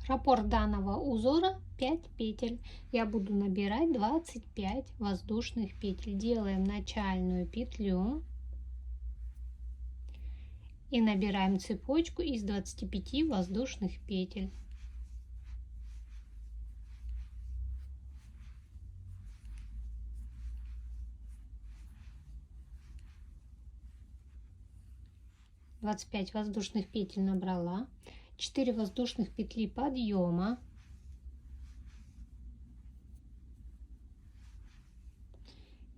Раппорт данного узора 5 петель. Я буду набирать 25 воздушных петель. Делаем начальную петлю и набираем цепочку из 25 воздушных петель. Двадцать пять воздушных петель набрала, 4 воздушных петли подъема,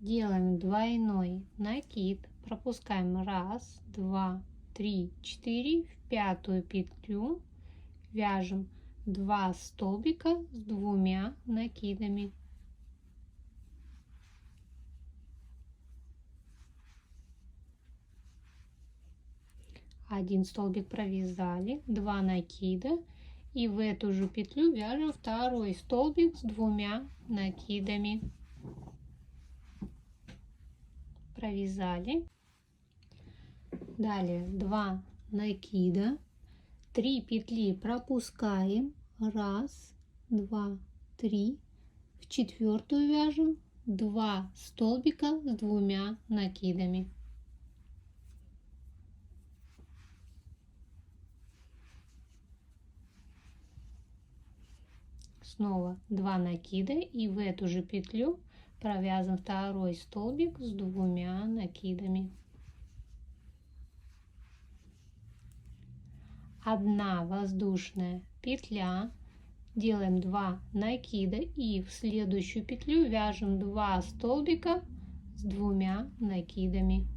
делаем двойной накид, пропускаем 1, 2, 3, 4, в пятую петлю вяжем 2 столбика с 2 накидами. Один столбик провязали, 2 накида, и в эту же петлю вяжем второй столбик с 2 накидами. Провязали. Далее 2 накида, 3 петли пропускаем, 1, 2, 3, в четвертую вяжем 2 столбика с 2 накидами. Снова 2 накида, и в эту же петлю провязан второй столбик с 2 накидами. 1 воздушная петля, делаем 2 накида, и в следующую петлю вяжем 2 столбика с 2 накидами.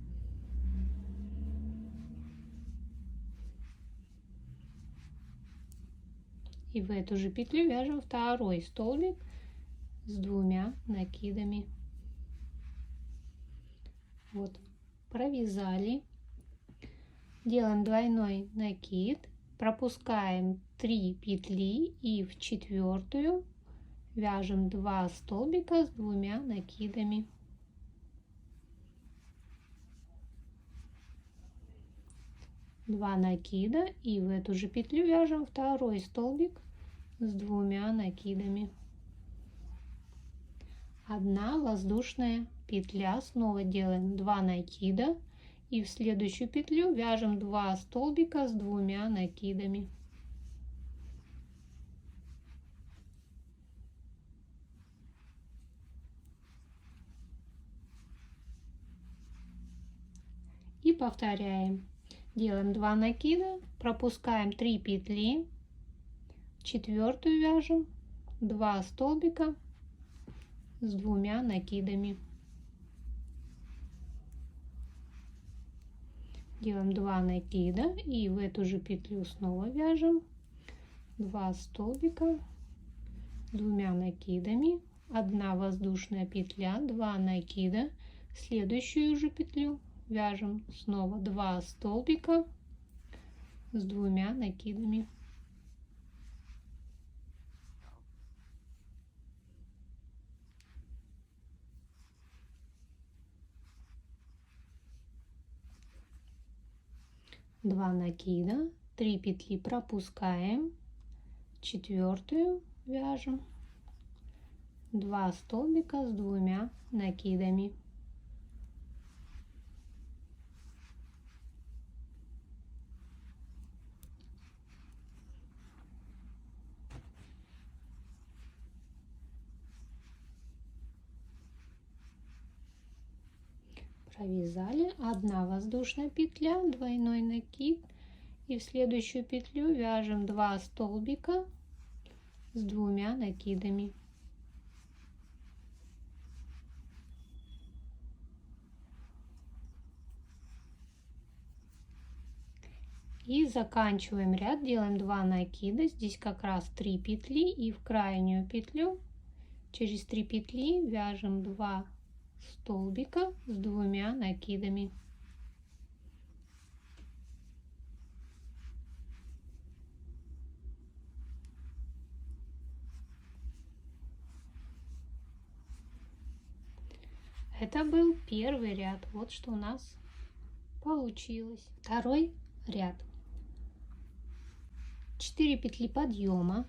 И в эту же петлю вяжем второй столбик с 2 накидами. Вот, провязали. Делаем двойной накид, пропускаем 3 петли, и в четвертую вяжем 2 столбика с 2 накидами. Два накида, и в эту же петлю вяжем второй столбик с 2 накидами. 1 воздушная петля, снова делаем 2 накида, и в следующую петлю вяжем 2 столбика с 2 накидами. И повторяем. Делаем 2 накида, пропускаем 3 петли, в четвертую вяжем 2 столбика с 2 накидами. Делаем 2 накида, и в эту же петлю снова вяжем 2 столбика с 2 накидами, 1 воздушная петля, 2 накида, в следующую же петлю вяжем снова 2 столбика с 2 накидами. Два накида, 3 петли пропускаем, четвертую вяжем 2 столбика с 2 накидами. Провязали, 1 воздушная петля, двойной накид, и в следующую петлю вяжем 2 столбика с 2 накидами. И заканчиваем ряд, делаем 2 накида, здесь как раз 3 петли, и в крайнюю петлю через 3 петли вяжем 2 столбика с 2 накидами. Это был первый ряд. Вот что у нас получилось. Второй ряд. 4 петли подъема,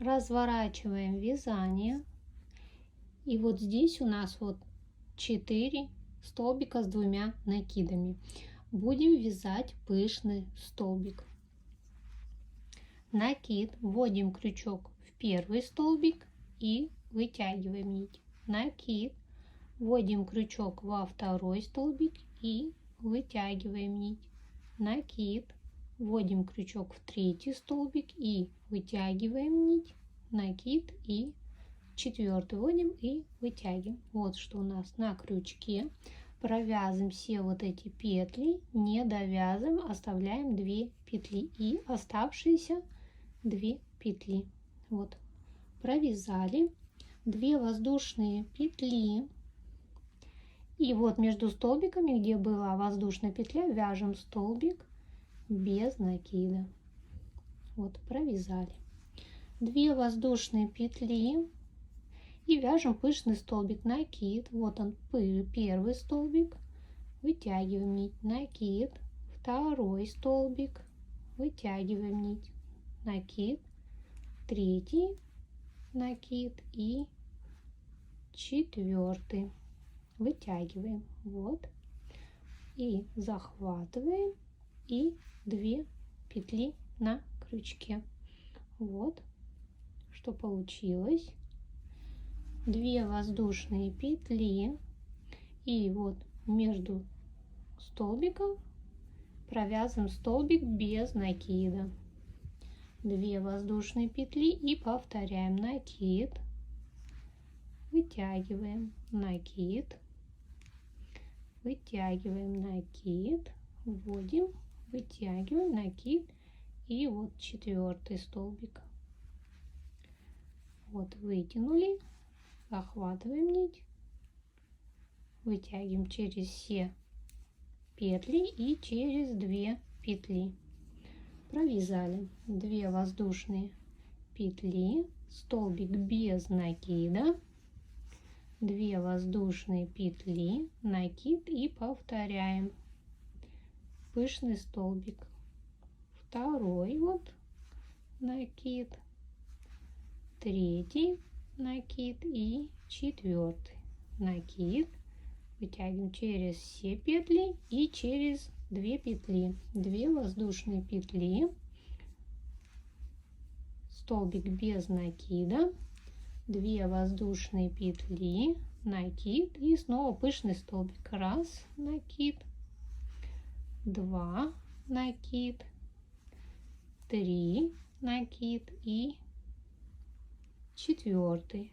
разворачиваем вязание. И вот здесь у нас вот 4 столбика с 2 накидами. Будем вязать пышный столбик. Накид, вводим крючок в первый столбик и вытягиваем нить. Накид, вводим крючок во второй столбик и вытягиваем нить. Накид, вводим крючок в третий столбик и вытягиваем нить. Накид и четвертый вводим и вытягиваем. Вот что у нас на крючке. Провязываем все вот эти петли, не довязываем, оставляем 2 петли и оставшиеся 2 петли. Вот, провязали 2 воздушные петли. И вот между столбиками, где была воздушная петля, вяжем столбик без накида. Вот, провязали 2 воздушные петли и вяжем пышный столбик. Накид, вот он, первый столбик, вытягиваем нить. Накид, второй столбик, вытягиваем нить. Накид, третий накид и четвертый, вытягиваем. Вот, и захватываем и 2 петли на крючке. Вот что получилось. 2 воздушные петли и вот между столбиком провязываем столбик без накида. 2 воздушные петли и повторяем. Накид, вытягиваем, накид, вытягиваем, накид, вводим, вытягиваем, накид и вот 4-й столбик. Вот, вытянули, захватываем нить, вытягиваем через все петли и через 2 петли. Провязали 2 воздушные петли, столбик без накида, 2 воздушные петли, накид и повторяем. Пышный столбик, второй вот накид, третий накид и 4-й накид. Вытягиваем через все петли и через 2 петли. 2 воздушные петли, столбик без накида, 2 воздушные петли, накид и снова пышный столбик. 1 накид, 2 накид, 3 накид и 4-й.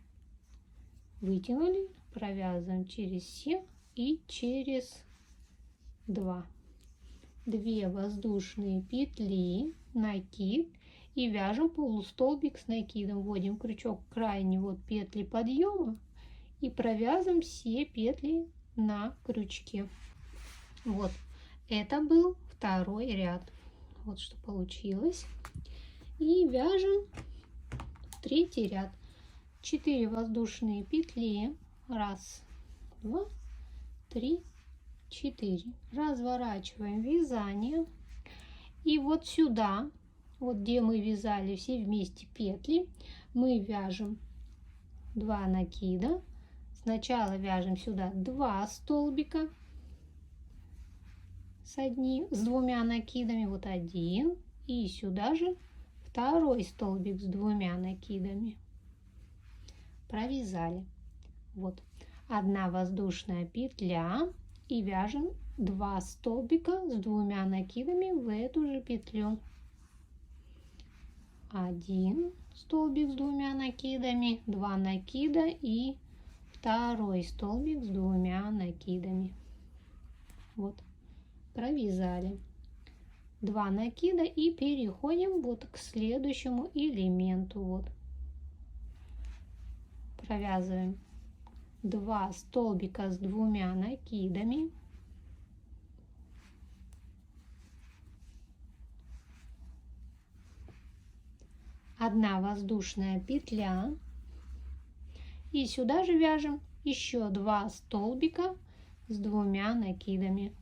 Вытянули, провязываем через все и через 2. 2 воздушные петли, накид и вяжем полустолбик с накидом. Вводим крючок в крайней вот петли подъема и провязываем все петли на крючке. Вот, это был 2-й ряд. Вот что получилось. И вяжем 3-й ряд. 4 воздушные петли, 1, 2, 3, 4. Разворачиваем вязание и вот сюда, вот где мы вязали все вместе петли, мы вяжем 2 накида. Сначала вяжем сюда 2 столбика с 2 накидами, вот 1, и сюда же 2-й столбик с 2 накидами. Провязали. Вот 1 воздушная петля и вяжем 2 столбика с 2 накидами в эту же петлю. 1 столбик с 2 накидами, 2 накида и 2-й столбик с 2 накидами. Вот, провязали 2 накида и переходим вот к следующему элементу. Вот, провязываем 2 столбика с 2 накидами, одна воздушная петля и сюда же вяжем еще 2 столбика с 2 накидами.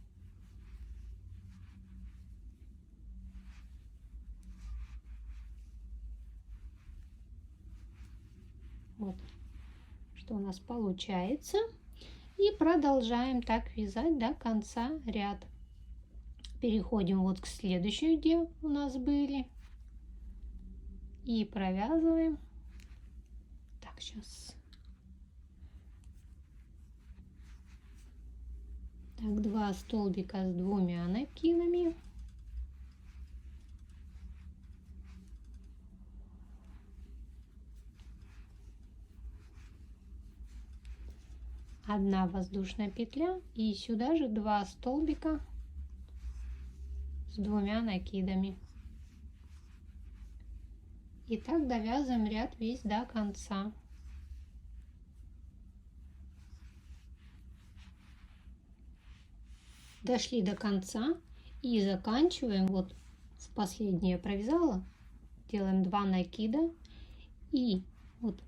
Вот что у нас получается. И продолжаем так вязать до конца ряд. Переходим вот к следующему, где у нас были. И провязываем. Так, сейчас. Так, 2 столбика с 2 накидами. Одна воздушная петля и сюда же 2 столбика с 2 накидами. И так довязываем ряд весь до конца. Дошли до конца и заканчиваем. Вот в последнее провязала, делаем 2 накида и вот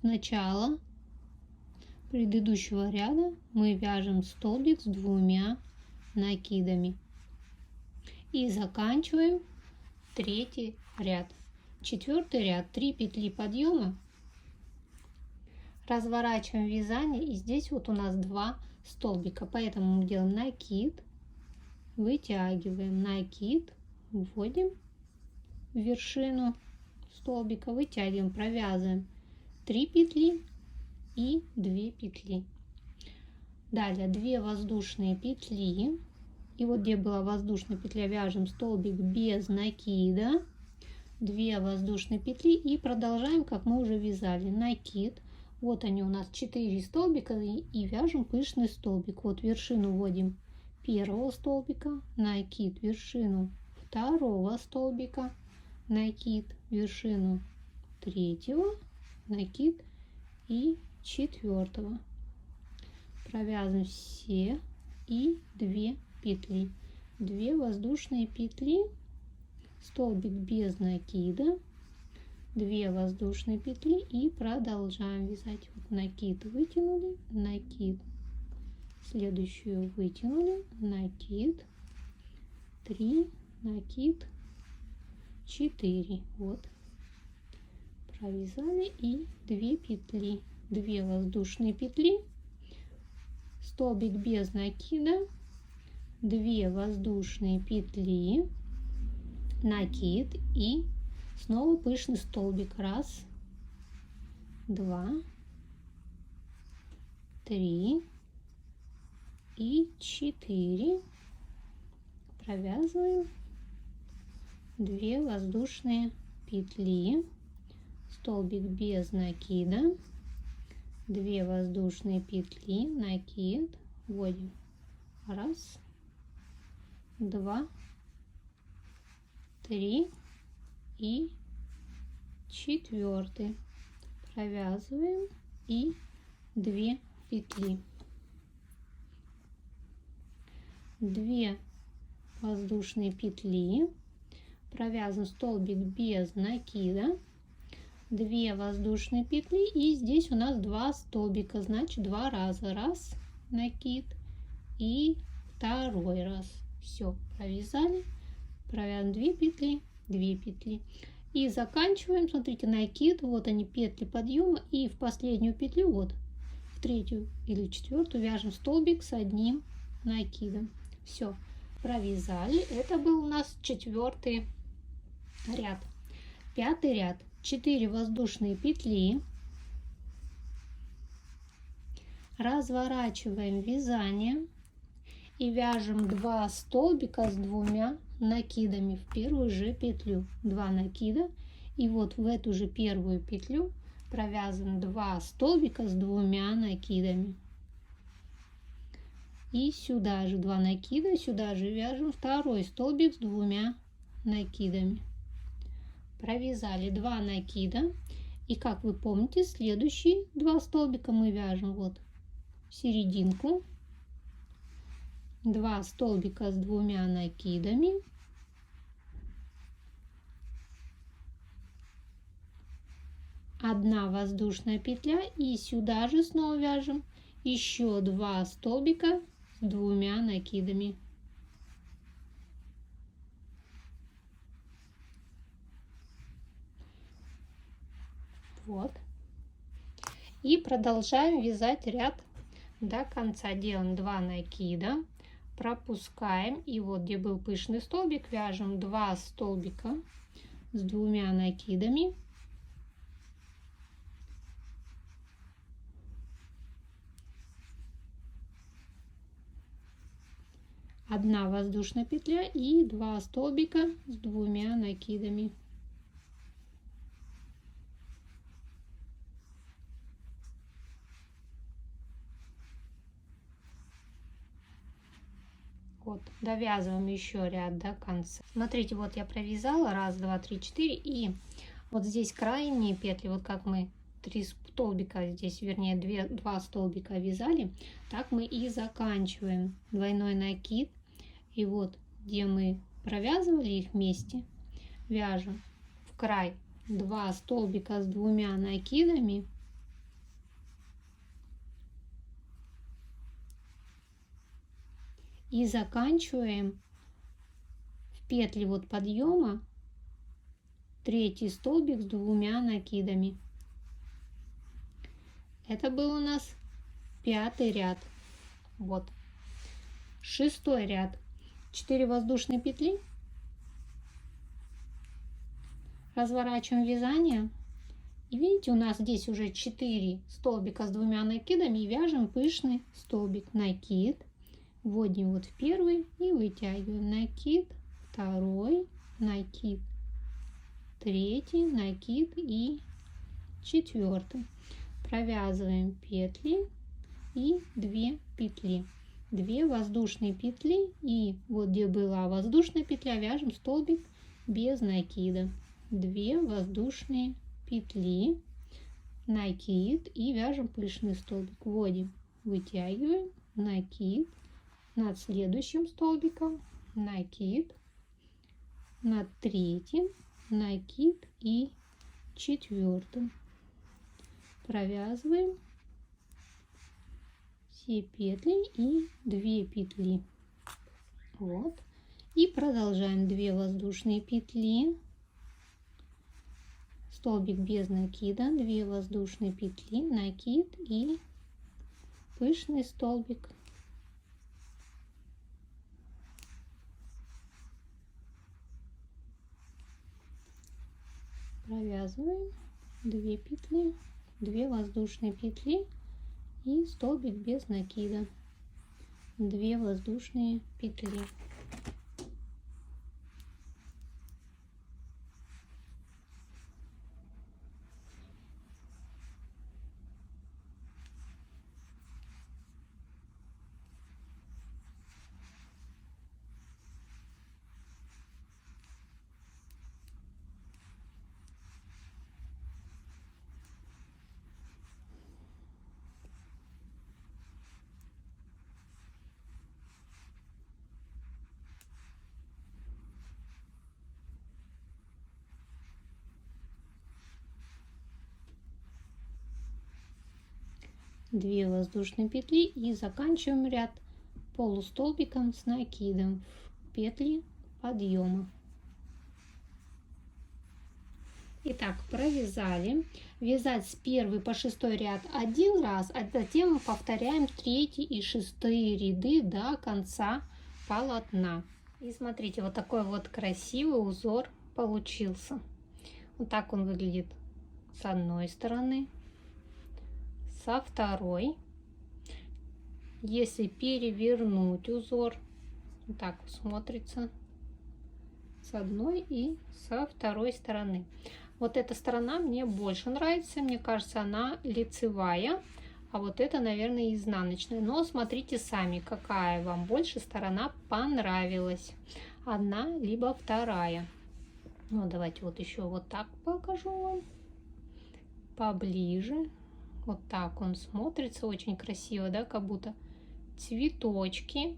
в начало предыдущего ряда мы вяжем столбик с 2 накидами и заканчиваем 3-й ряд. 4-й ряд, 3 петли подъема, разворачиваем вязание, и здесь вот у нас 2 столбика, поэтому мы делаем накид, вытягиваем, накид, вводим в вершину столбика, вытягиваем, провязываем 3 петли и 2 петли. Далее 2 воздушные петли, и вот где была воздушная петля, вяжем столбик без накида, 2 воздушные петли и продолжаем, как мы уже вязали, накид. Вот они у нас 4 столбика и вяжем пышный столбик. Вот вершину вводим 1 столбика, накид, вершину 2 столбика, накид, вершину 3, накид и 4. Провязываем все и 2 петли, 2 воздушные петли, столбик без накида, 2 воздушные петли и продолжаем вязать. Вот накид, вытянули, накид, следующую вытянули, накид, 3, накид, 4. Вот провязали и 2 петли, 2 воздушные петли, столбик без накида, 2 воздушные петли, накид и снова пышный столбик. 1, 2, 3 и 4. Провязываем 2 воздушные петли, столбик без накида, 2 воздушные петли, накид, вводим 1, 2, 3 и 4. Провязываем и 2 петли, 2 воздушные петли, провязан столбик без накида, 2 воздушные петли и здесь у нас 2 столбика, значит 2 раза, 1 накид и 2 раз. Все, провязали, провязываем 2 петли, 2 петли и заканчиваем. Смотрите, накид, вот они петли подъема, и в последнюю петлю, вот в 3 или 4 вяжем столбик с 1 накидом. Все, провязали. Это был у нас 4-й ряд. 5-й ряд, 4 воздушные петли, разворачиваем вязание и вяжем 2 столбика с 2 накидами в первую же петлю, 2 накида, и вот в эту же первую петлю провязываем 2 столбика с 2 накидами, и сюда же 2 накида, сюда же вяжем 2 столбик с 2 накидами. Провязали 2 накида, и как вы помните, следующие 2 столбика мы вяжем вот в серединку, 2 столбика с 2 накидами, одна воздушная петля, и сюда же снова вяжем еще 2 столбика с 2 накидами. Вот. И продолжаем вязать ряд до конца. Делаем 2 накида, пропускаем, и вот где был пышный столбик, вяжем 2 столбика с 2 накидами. Одна воздушная петля и 2 столбика с 2 накидами. Вот, довязываем еще ряд до конца. Смотрите, вот я провязала 1, 2, 3, 4, и вот здесь крайние петли, вот как мы 3 столбика здесь, вернее 2 столбика вязали, так мы и заканчиваем. Двойной накид, и вот где мы провязывали их вместе, вяжем в край 2 столбика с 2 накидами. И заканчиваем в петли вот подъема 3 столбик с 2 накидами. Это был у нас 5-й ряд. Вот 6-й ряд. 4 воздушные петли. Разворачиваем вязание. И видите, у нас здесь уже 4 столбика с 2 накидами. И вяжем пышный столбик. Накид. Вводим вот в первый и вытягиваем. Накид, второй, накид, третий, накид и 4. Провязываем петли и 2 петли. 2 воздушные петли, и вот где была воздушная петля, вяжем столбик без накида. 2 воздушные петли, накид и вяжем пышный столбик. Вводим, вытягиваем, накид. Над следующим столбиком накид, над третьим накид и 4. Провязываем все петли и 2 петли. Вот. И продолжаем 2 воздушные петли, столбик без накида, 2 воздушные петли, накид и пышный столбик. Провязываем 2 петли, 2 воздушные петли и столбик без накида, 2 воздушные петли. Две воздушные петли и заканчиваем ряд полустолбиком с накидом в петли подъема. Итак, провязали. Вязать с 1 по 6 ряд 1 раз, а затем повторяем 3 и 6 ряды до конца полотна. И смотрите, вот такой вот красивый узор получился. Вот так он выглядит с одной стороны, со второй. Если перевернуть узор, вот так смотрится с одной и со второй стороны. Вот эта сторона мне больше нравится, мне кажется, она лицевая, а вот это, наверное, изнаночная. Но смотрите сами, какая вам больше сторона понравилась, одна либо вторая. Ну, давайте вот еще вот так покажу вам поближе. Вот так он смотрится, очень красиво, да, как будто цветочки.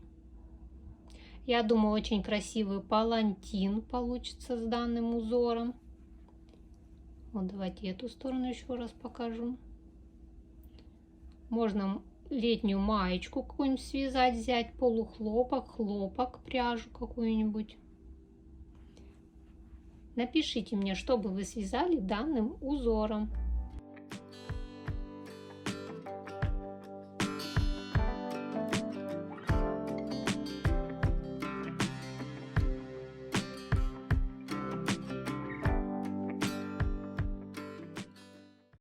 Я думаю, очень красивый палантин получится с данным узором. Вот давайте эту сторону еще раз покажу. Можно летнюю маечку какую-нибудь связать, взять полухлопок, хлопок, пряжу какую-нибудь. Напишите мне, что бы вы связали данным узором.